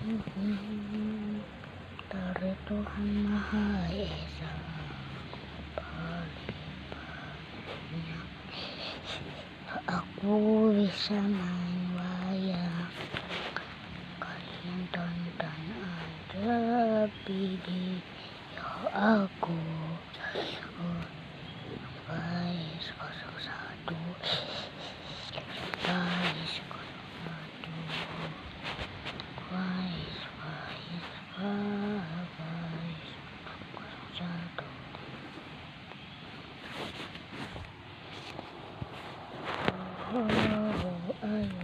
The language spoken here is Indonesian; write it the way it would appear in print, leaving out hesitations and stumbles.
Dari Tuhan Maha Esa, palingnya aku bisa main wayang. Kalian tonton aja video aku. Guys 01 guys 01 guys 01 ayo